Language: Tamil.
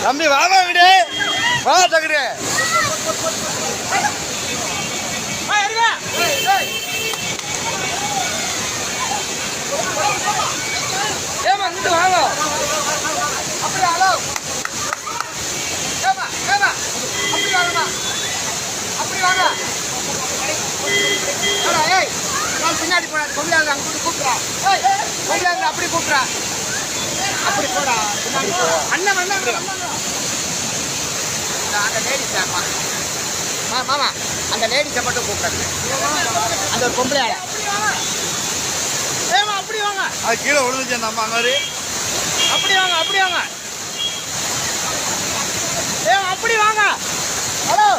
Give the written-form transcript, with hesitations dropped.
தம்பி வாமா விடு வா தகுடு ஏமா இங்கிட்டு வாங்க அப்படி ஹலோ ஏமா ஏமா அப்படி வாங்கம்மா அப்படி வாங்க ஏய் நான் பின்னாடி போனா கொம்பியாங்க அங்கே கூப்பிட்றா ஏய் கொம்பியாங்க அப்படி கூப்பிட்றா அப்படி போடா அண்ணன் அண்ணன் அந்த லேடிஸ் மாமா அந்த லேடிஸை மட்டும் கூப்பிட்றேன் அந்த ஒரு பொம்பளையால ஏமா அப்படி வாங்க அது கீழே விழுந்துச்சு அந்த அம்மா அங்கே அப்படி வாங்க அப்படி வாங்க ஏமா அப்படி வாங்க ஹலோ